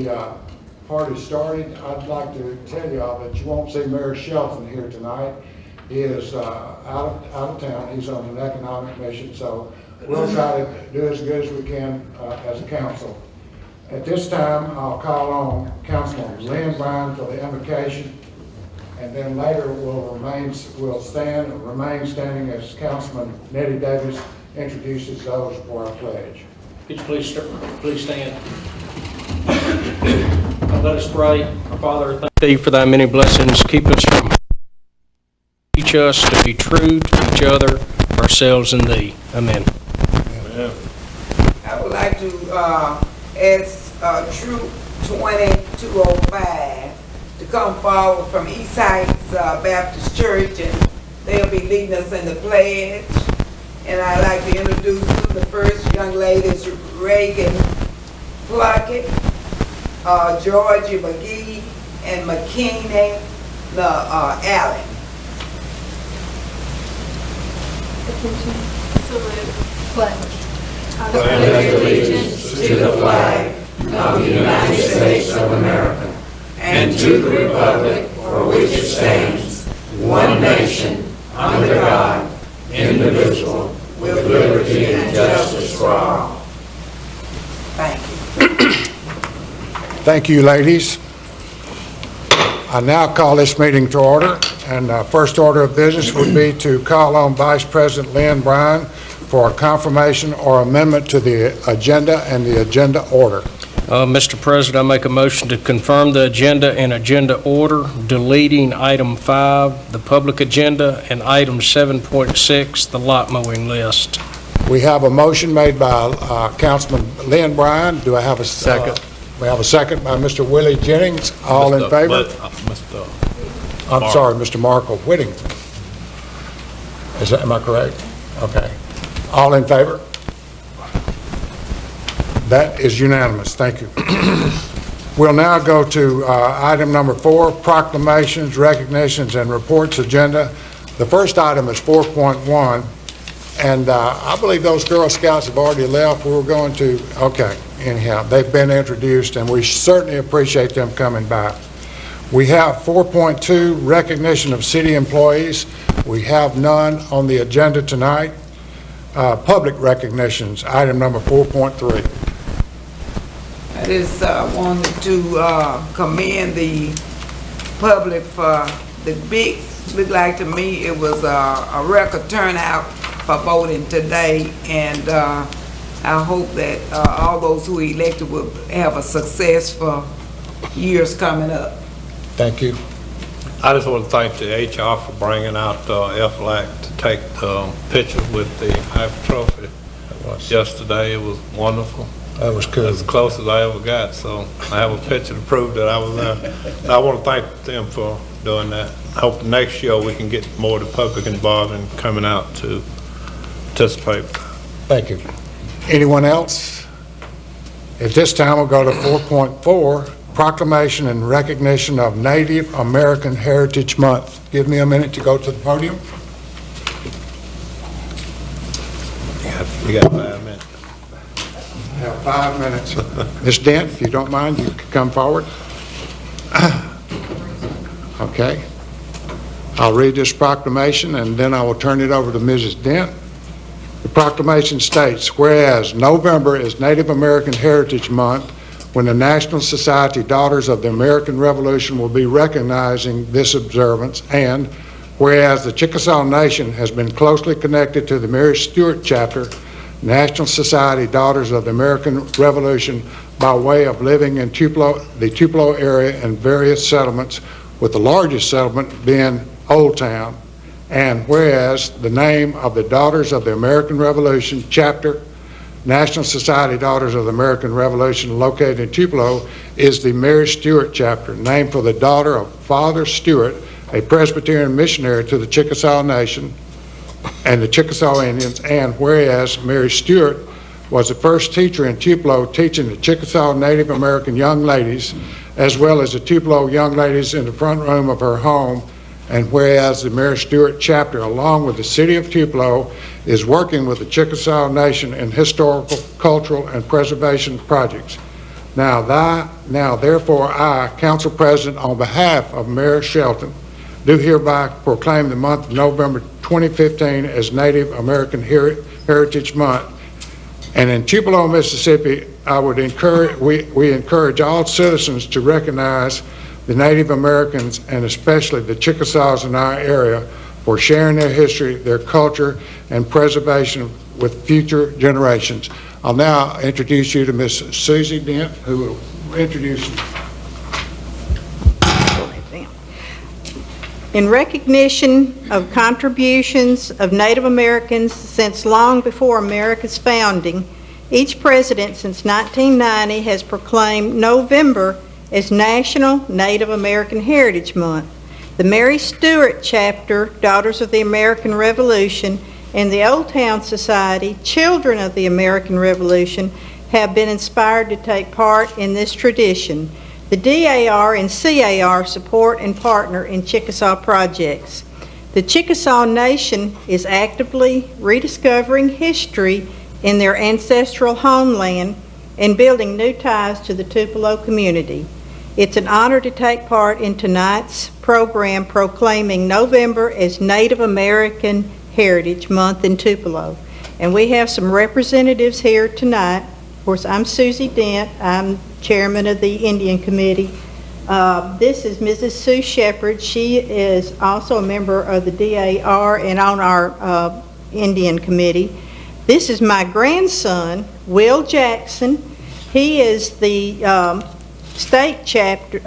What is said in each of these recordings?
the party started, I'd like to tell y'all that you won't see Mayor Shelton here tonight. He is out of town. He's on an economic mission, so we'll try to do as good as we can as a council. At this time, I'll call on Councilman Lynn Bryan for the invocation, and then later we'll remain standing as Councilman Nettie Davis introduces those for our pledge. Could you please stand? Let us pray. Our Father, thank thee for thy many blessings. Keep us from teach us to be true to each other, ourselves, and thee. Amen. Amen. I would like to ask Troop 2205 to come forward from East Heights Baptist Church, and they'll be leading us in the pledge. And I'd like to introduce the first young lady is Reagan Pluckett, Georgia McGee, and McKinney Allen. Attention. Salute. Pledge. I pledge allegiance to the flag of the United States of America and to the republic for which it stands, one nation, under God, indivisible, with liberty and justice for all. Thank you. Thank you, ladies. I now call this meeting to order, and first order of business would be to call on Vice President Lynn Bryan for a confirmation or amendment to the agenda and the agenda order. Mr. President, I make a motion to confirm the agenda and agenda order, deleting item 5, the public agenda, and item 7.6, the lot mowing list. We have a motion made by Councilman Lynn Bryan. Do I have a second? We have a second by Mr. Willie Jennings. All in favor? I'm sorry, Mr. Markle Whittington. Am I correct? Okay. All in favor? That is unanimous. Thank you. We'll now go to item number 4, proclamations, recognitions, and reports agenda. The first item is 4.1, and I believe those Girl Scouts have already left. We were going to, okay, anyhow, they've been introduced, and we certainly appreciate them coming by. We have 4.2, recognition of city employees. We have none on the agenda tonight. Public recognitions, item number 4.3. I just wanted to commend the public for the big, looked like to me it was a record turnout for voting today, and I hope that all those who elected will have a successful years coming up. Thank you. I just want to thank the HR for bringing out FLAC to take the picture with the Ivy Trophy yesterday. It was wonderful. That was good. As close as I ever got, so I have a picture to prove that I was there. I want to thank them for doing that. I hope the next year we can get more of the public involved in coming out to participate. Thank you. Anyone else? At this time, we'll go to 4.4, proclamation and recognition of Native American Heritage Month. Give me a minute to go to the podium. You got 5 minutes. I have 5 minutes. Ms. Dent, if you don't mind, you can come forward. Okay. I'll read this proclamation, and then I will turn it over to Mrs. Dent. The proclamation states, whereas November is Native American Heritage Month, when the National Society Daughters of the American Revolution will be recognizing this observance, and whereas the Chickasaw Nation has been closely connected to the Mary Stewart Chapter, National Society Daughters of the American Revolution, by way of living in the Tupelo area and various settlements, with the largest settlement being Old Town, and whereas the name of the Daughters of the American Revolution Chapter, National Society Daughters of the American Revolution, located in Tupelo, is the Mary Stewart Chapter, named for the daughter of Father Stewart, a Presbyterian missionary to the Chickasaw Nation and the Chickasaw Indians, and whereas Mary Stewart was the first teacher in Tupelo teaching the Chickasaw Native American young ladies, as well as the Tupelo young ladies in the front room of her home, and whereas the Mary Stewart Chapter, along with the City of Tupelo, is working with the Chickasaw Nation in historical, cultural, and preservation projects. Now therefore, I, Council President, on behalf of Mayor Shelton, do hereby proclaim the month of November 2015 as Native American Heritage Month. And in Tupelo, Mississippi, we encourage all citizens to recognize the Native Americans and especially the Chickasaws in our area for sharing their history, their culture, and preservation with future generations. I'll now introduce you to Miss Susie Dent, who will introduce you. In recognition of contributions of Native Americans since long before America's founding, each president since 1990 has proclaimed November as National Native American Heritage Month. The Mary Stewart chapter, Daughters of the American Revolution, and the Old Town Society, Children of the American Revolution, have been inspired to take part in this tradition. The DAR and CAR support and partner in Chickasaw projects. The Chickasaw Nation is actively rediscovering history in their ancestral homeland and building new ties to the Tupelo community. It's an honor to take part in tonight's program proclaiming November as Native American Heritage Month in Tupelo. And we have some representatives here tonight. Of course, I'm Susie Dent. I'm chairman of the Indian Committee. This is Mrs. Sue Shepherd. She is also a member of the DAR and on our Indian Committee. This is my grandson, Will Jackson. He is the state chapter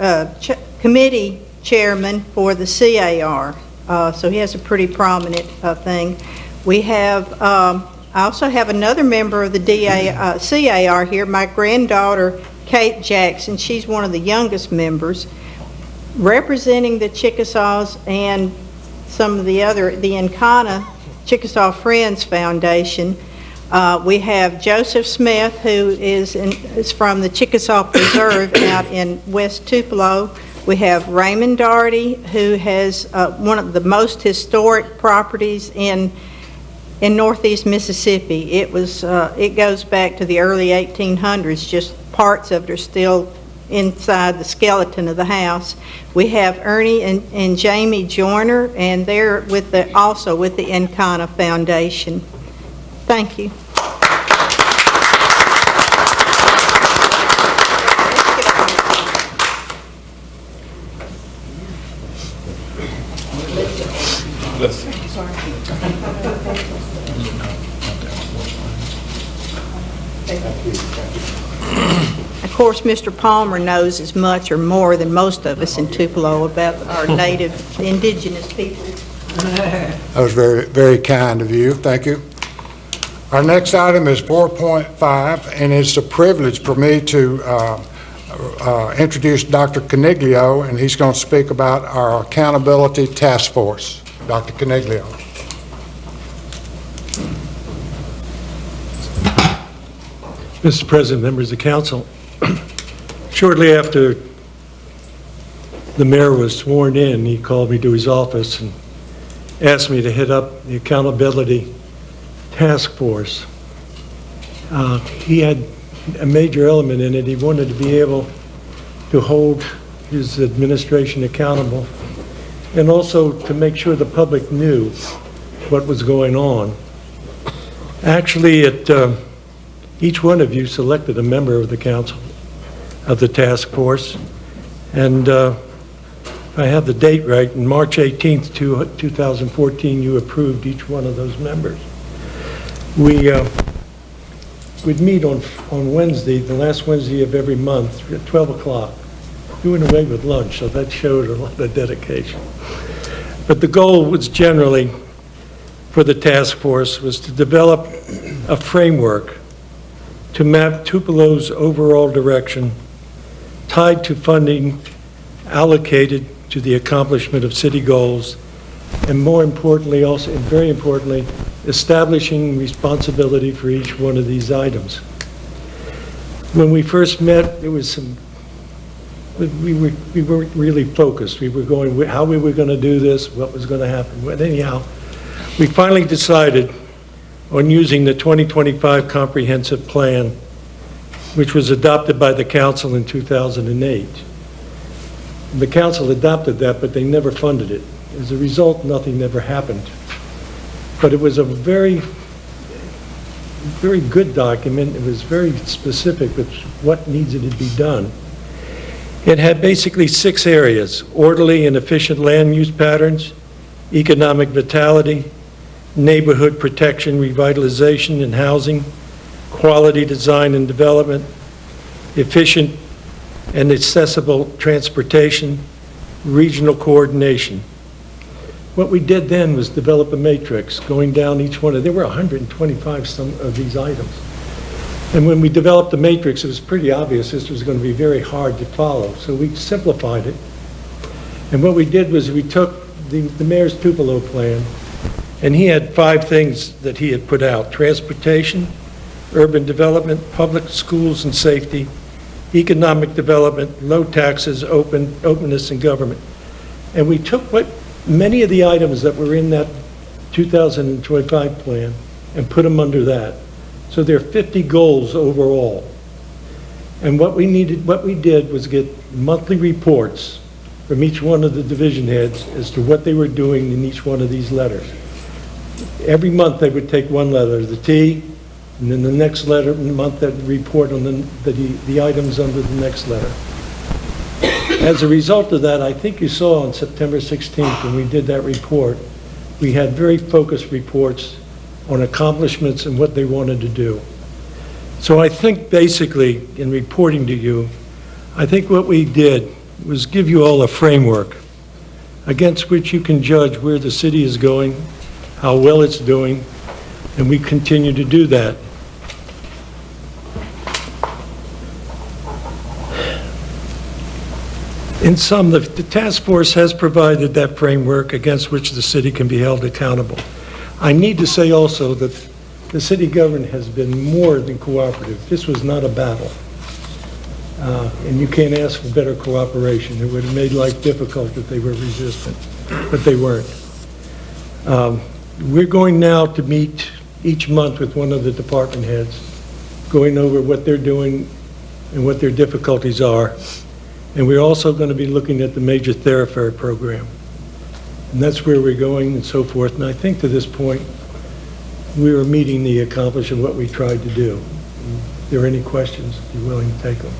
committee chairman for the CAR. So he has a pretty prominent thing. We have, I also have another member of the CAR here, my granddaughter, Kate Jackson. She's one of the youngest members, representing the Chickasaws and some of the Encana Chickasaw Friends Foundation. We have Joseph Smith, who is from the Chickasaw Preserve out in West Tupelo. We have Raymond Doherty, who has one of the most historic properties in Northeast Mississippi. It goes back to the early 1800s. Just parts of it are still inside the skeleton of the house. We have Ernie and Jamie Joyner, and they're also with the Encana Foundation. Thank you. Of course, Mr. Palmer knows as much or more than most of us in Tupelo about our native indigenous people. That was very, very kind of you. Thank you. Our next item is 4.5, and it's a privilege for me to introduce Dr. Coniglio, and he's going to speak about our Accountability Task Force. Dr. Coniglio. Mr. President, members of council, shortly after the mayor was sworn in, he called me to his office and asked me to head up the Accountability Task Force. He had a major element in it. He wanted to be able to hold his administration accountable and also to make sure the public knew what was going on. Actually, each one of you selected a member of the council, of the task force, and if I have the date right, on March 18th, 2014, you approved each one of those members. We'd meet on Wednesday, the last Wednesday of every month at 12 o'clock, doing away with lunch, so that showed a lot of dedication. But the goal was generally, for the task force, was to develop a framework to map Tupelo's overall direction, tied to funding allocated to the accomplishment of city goals, and more importantly, also, and very importantly, establishing responsibility for each one of these items. When we first met, there was we weren't really focused. We were going, how we were going to do this, what was going to happen. But anyhow, we finally decided on using the 2025 comprehensive plan which was adopted by the council in 2008. The council adopted that, but they never funded it. As a result, nothing ever happened. But it was a very, very good document. It was very specific with what needed to be done. It had basically 6 areas: orderly and efficient land use patterns, economic vitality, neighborhood protection, revitalization and housing, quality design and development, efficient and accessible transportation, regional coordination. What we did then was develop a matrix going down each one. There were 125 some of these items. And when we developed the matrix, it was pretty obvious this was going to be very hard to follow. So we simplified it. And what we did was we took the mayor's Tupelo plan, and he had 5 things that he had put out: transportation, urban development, public schools and safety, economic development, low taxes, openness in government. And we took many of the items that were in that 2025 plan and put them under that. So there are 50 goals overall. And what we did was get monthly reports from each one of the division heads as to what they were doing in each one of these letters. Every month they would take one letter, the T, and then the next month they'd report on the items under the next letter. As a result of that, I think you saw on September 16th when we did that report, we had very focused reports on accomplishments and what they wanted to do. So I think basically, in reporting to you, I think what we did was give you all a framework against which you can judge where the city is going, how well it's doing, and we continue to do that. In sum, the task force has provided that framework against which the city can be held accountable. I need to say also that the city government has been more than cooperative. This was not a battle. And you can't ask for better cooperation. It would have made life difficult if they were resistant, but they weren't. We're going now to meet each month with one of the department heads, going over what they're doing and what their difficulties are. And we're also going to be looking at the major thoroughfare program. And that's where we're going and so forth. And I think to this point, we are meeting the accomplishment of what we tried to do. If there are any questions, I'd be willing to take them.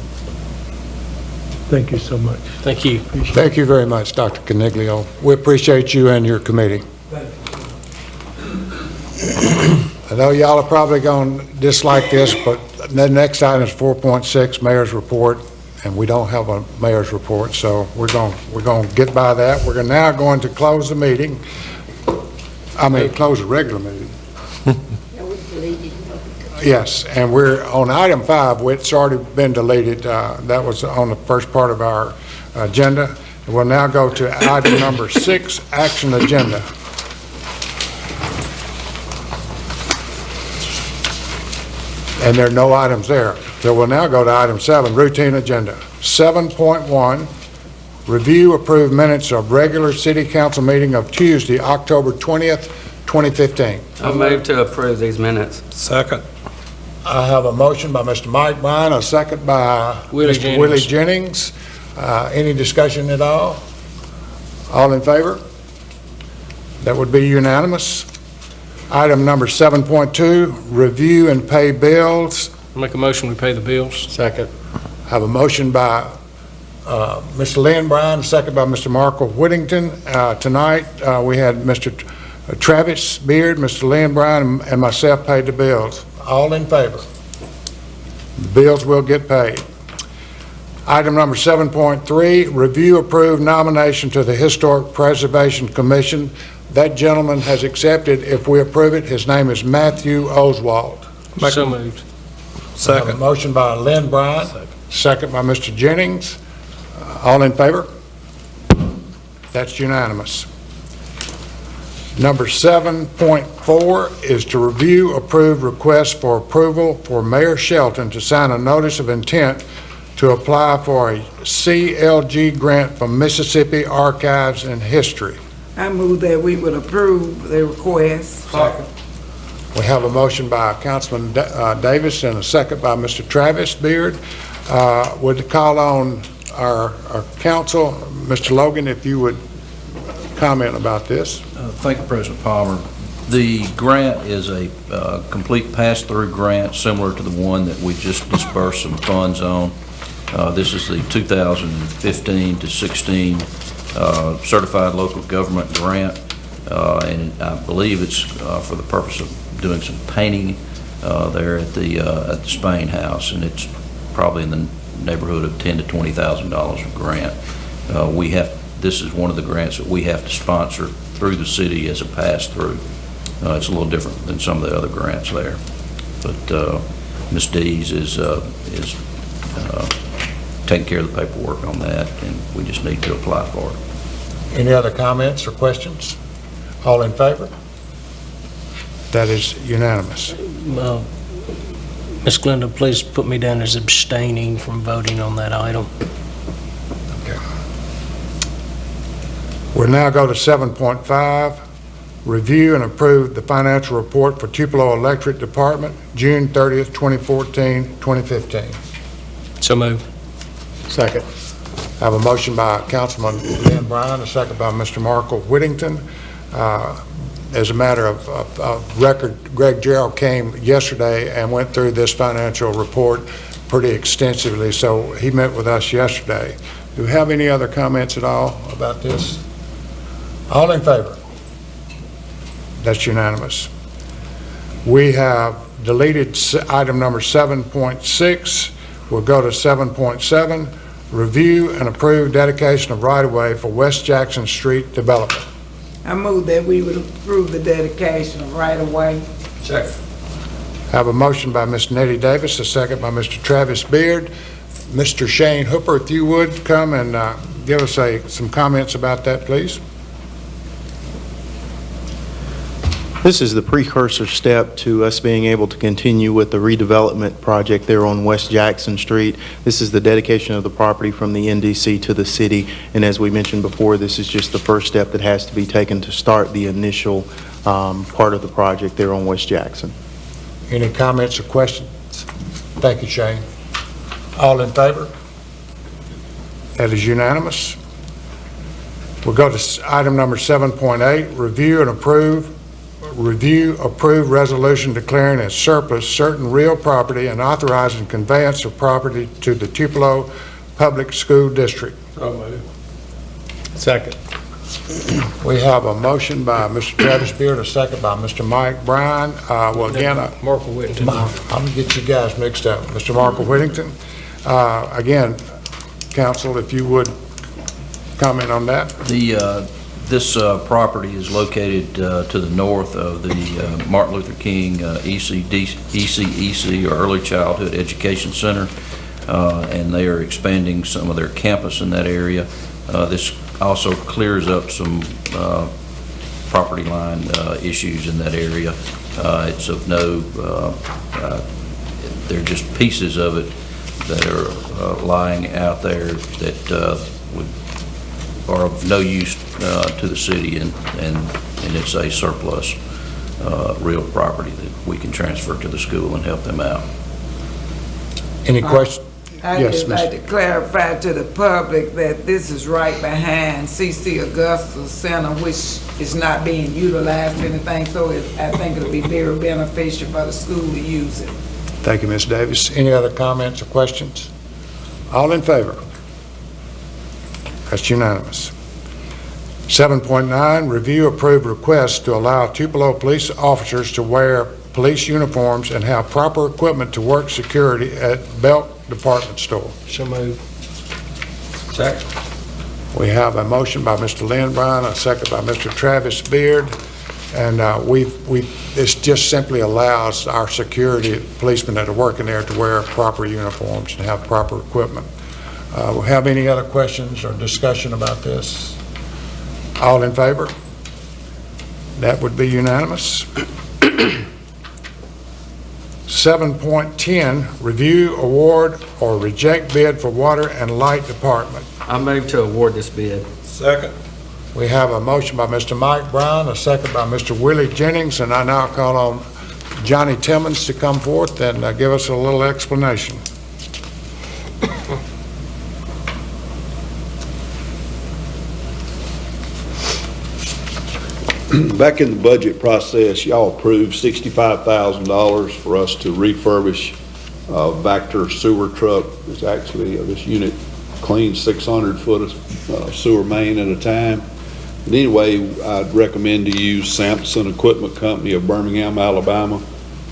Thank you so much. Thank you. Thank you very much, Dr. Coniglio. We appreciate you and your committee. I know y'all are probably going to dislike this, but the next item is 4.6, Mayor's Report, and we don't have a Mayor's Report, so we're going to get by that. We're now going to close the meeting. Close the regular meeting. Yes, and we're on item 5, which already been deleted. That was on the first part of our agenda. We'll now go to item number 6, action agenda. And there are no items there. So we'll now go to item 7, routine agenda. 7.1, review approved minutes of regular city council meeting of Tuesday, October 20th, 2015. I move to approve these minutes. Second. I have a motion by Mr. Mike Bryan, a second by Mr. Willie Jennings. Any discussion at all? All in favor? That would be unanimous. Item number 7.2, review and pay bills. Make a motion, we pay the bills. Second. I have a motion by Mr. Lynn Bryan, a second by Mr. Markle Whittington. Tonight, we had Mr. Travis Beard, Mr. Lynn Bryan, and myself paid the bills. All in favor? The bills will get paid. Item number 7.3, review approved nomination to the Historic Preservation Commission. That gentleman has accepted. If we approve it, his name is Matthew Oswald. So moved. I have a motion by Lynn Bryan, second by Mr. Jennings. All in favor? That's unanimous. Number 7.4 is to review approved request for approval for Mayor Shelton to sign a notice of intent to apply for a CLG grant from Mississippi Archives and History. I move that we would approve the request. I We have a motion by Councilman Davis and a second by Mr. Travis Beard. Would call on our council, Mr. Logan, if you would comment about this. Thank you, President Palmer. The grant is a complete pass-through grant similar to the one that we just dispersed some funds on. This is the 2015 to 16 Certified Local Government Grant, and I believe it's for the purpose of doing some painting there at the Spain House, and it's probably in the neighborhood of $10,000 to $20,000 a grant. This is one of the grants that we have to sponsor through the city as a pass-through. It's a little different than some of the other grants there. But Ms. Dees is taking care of the paperwork on that, and we just need to apply for it. Any other comments or questions? All in favor? That is unanimous. Ms. Glenda, please put me down as abstaining from voting on that item. Okay. We'll now go to 7.5, review and approve the financial report for Tupelo Electric Department, June 30th, 2014, 2015. So moved. Second. I have a motion by Councilman Lynn Bryan, a second by Mr. Markle Whittington. As a matter of record, Greg Gerald came yesterday and went through this financial report pretty extensively, so he met with us yesterday. Do we have any other comments at all about this? All in favor? That's unanimous. We have deleted item number 7.6. We'll go to 7.7, review and approve dedication of right-of-way for West Jackson Street development. I move that we would approve the dedication of right-of-way. Second. I have a motion by Ms. Nettie Davis, a second by Mr. Travis Beard. Mr. Shane Hooper, if you would come and give us some comments about that, please. This is the precursor step to us being able to continue with the redevelopment project there on West Jackson Street. This is the dedication of the property from the NDC to the city, and as we mentioned before, this is just the first step that has to be taken to start the initial part of the project there on West Jackson. Any comments or questions? Thank you, Shane. All in favor? That is unanimous. We'll go to item number 7.8, review approve resolution declaring as surplus certain real property and authorizing conveyance of property to the Tupelo Public School District. So moved. Second. We have a motion by Mr. Travis Beard, a second by Mr. Mike Bryan. Well, again, Markle Whittington. I'm going to get you guys mixed up. Mr. Markle Whittington. Again, council, if you would comment on that. This property is located to the north of the Martin Luther King ECEC, or Early Childhood Education Center, and they are expanding some of their campus in that area. This also clears up some property line issues in that area. It's of no, they're just pieces of it that are lying out there that are of no use to the city, and it's a surplus real property that we can transfer to the school and help them out. Any questions? I'd Yes, just like to clarify to the public that this is right behind C.C. Augustus Center, which is not being utilized for anything, so I think it'll be very beneficial for the school to use it. Thank you, Ms. Davis. Any other comments or questions? All in favor? That's unanimous. 7.9, review approved request to allow Tupelo police officers to wear police uniforms and have proper equipment to work security at Belk Department Store. So moved. Second. We have a motion by Mr. Lynn Bryan, a second by Mr. Travis Beard, and this just simply allows our security policemen that are working there to wear proper uniforms and have proper equipment. We have any other questions or discussion about this? All in favor? That would be unanimous. 7.10, review, award, or reject bid for water and light department. I move to award this bid. Second. We have a motion by Mr. Mike Brown, a second by Mr. Willie Jennings, and I now call on Johnny Timmons to come forth and give us a little explanation. Back in the budget process, y'all approved $65,000 for us to refurbish Vector sewer truck. It's actually, this unit cleans 600 foot of sewer main at a time. But anyway, I'd recommend to use Sampson Equipment Company of Birmingham, Alabama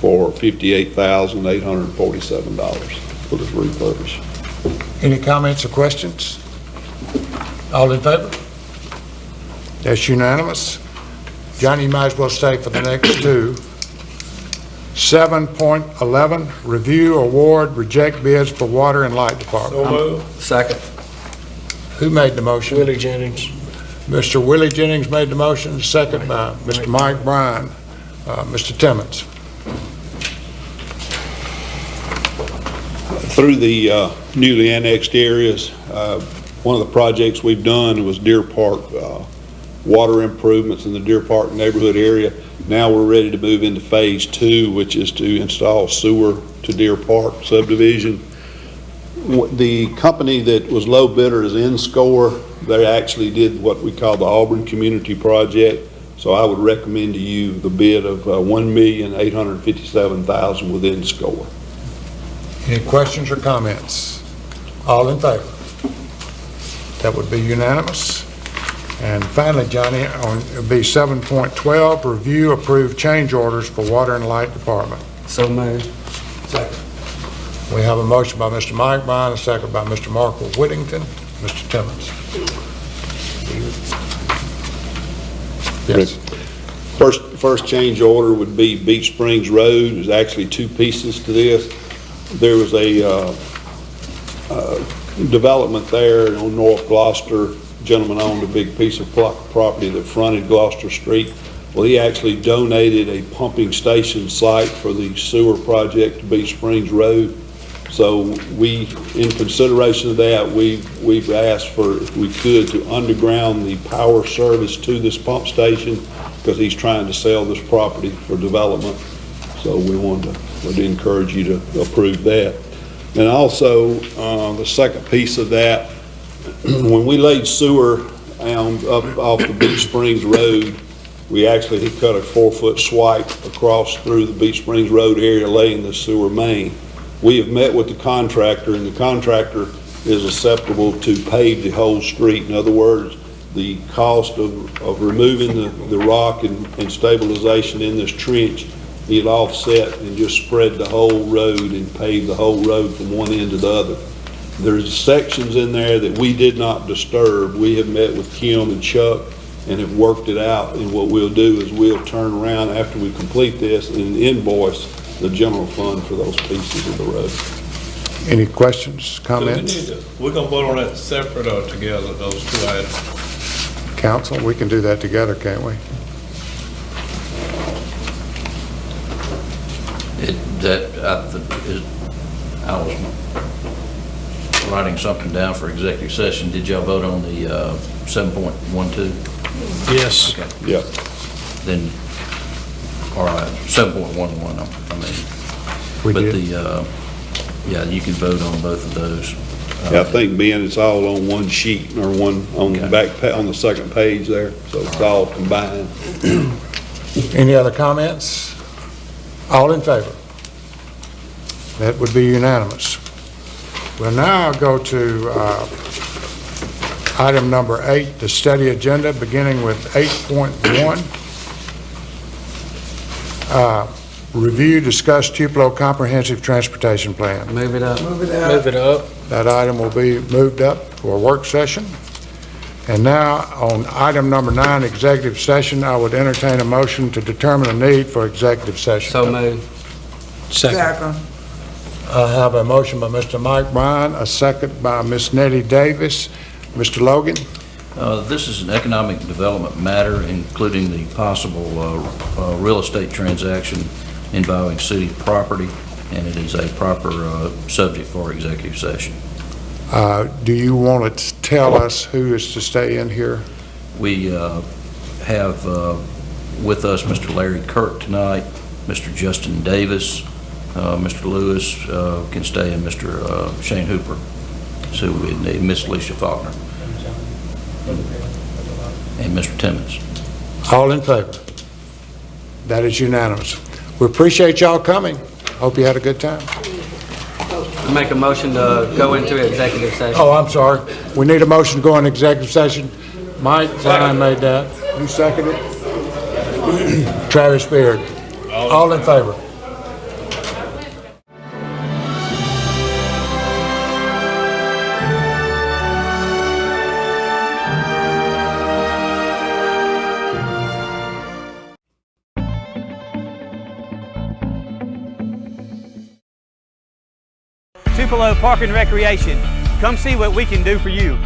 for $58,847 for this refurbish. Any comments or questions? All in favor? That's unanimous. Johnny, you might as well stay for the next two. 7.11, review, award, reject bids for water and light department. So moved. Second. Who made the motion? Willie Jennings. Mr. Willie Jennings made the motion, second by Mr. Mike Bryan. Mr. Timmons. Through the newly annexed areas, one of the projects we've done was Deer Park water improvements in the Deer Park neighborhood area. Now we're ready to move into phase 2, which is to install sewer to Deer Park subdivision. The company that was low bidder is InScore. They actually did what we call the Auburn Community Project. So I would recommend to you the bid of $1,857,000 with InScore. Any questions or comments? All in favor? That would be unanimous. And finally, Johnny, it'll be 7.12, review, approve change orders for water and light department. So moved. Second. We have a motion by Mr. Mike Bryan, a second by Mr. Marco Whittington. Mr. Timmons. Yes. First change order would be Beach Springs Road. There's actually two pieces to this. There was a development there on North Gloucester. Gentleman owned a big piece of property that fronted Gloucester Street. Well, he actually donated a pumping station site for the sewer project to Beach Springs Road. So we, in consideration of that, we've asked for, if we could, to underground the power service to this pump station, because he's trying to sell this property for development. So we wanted to encourage you to approve that. And also, the second piece of that, when we laid sewer up off the Beach Springs Road, we actually had cut a 4-foot swipe across through the Beach Springs Road area laying the sewer main. We have met with the contractor, and the contractor is acceptable to pave the whole street. In other words, the cost of removing the rock and stabilization in this trench, he'd offset and just spread the whole road and pave the whole road from one end to the other. There's sections in there that we did not disturb. We have met with Kim and Chuck and have worked it out, and what we'll do is we'll turn around after we complete this and invoice the general fund for those pieces of the road. Any questions, comments? We're gonna vote on that separate or together, those two items? Council, we can do that together, can't we? I was writing something down for executive session. Did y'all vote on the 7.12? Yes. Okay. Yeah. Then, all right, 7.11, I mean. We But did. yeah, you can vote on both of those. Yeah, I think, Ben, it's all on one sheet, or one on the Okay. on the second page there, so it's all combined. Any other comments? All in favor? That would be unanimous. We'll now go to item number 8, the study agenda, beginning with 8.1. Review, discuss Tupelo Comprehensive Transportation Plan. Move it up. Move it up. Move it up. That item will be moved up for a work session. And now, on item number 9, executive session, I would entertain a motion to determine a need for executive session. So moved. Second. Second. I have a motion by Mr. Mike Bryan, a second by Ms. Nettie Davis. Mr. Logan? This is an economic development matter, including the possible real estate transaction involving city property, and it is a proper subject for executive session. Do you want to tell us who is to stay in here? We have with us Mr. Larry Kirk tonight, Mr. Justin Davis, Mr. Lewis can stay, and Mr. Shane Hooper. So we need Miss Alicia Faulkner. And Mr. Timmons. All in favor? That is unanimous. We appreciate y'all coming. Hope you had a good time. Make a motion to go into executive session. Oh, I'm sorry. We need a motion to go into executive session. Mike Klein made that. You seconded it? Travis Beard. All in favor? Tupelo Park and Recreation. Come see what we can do for you.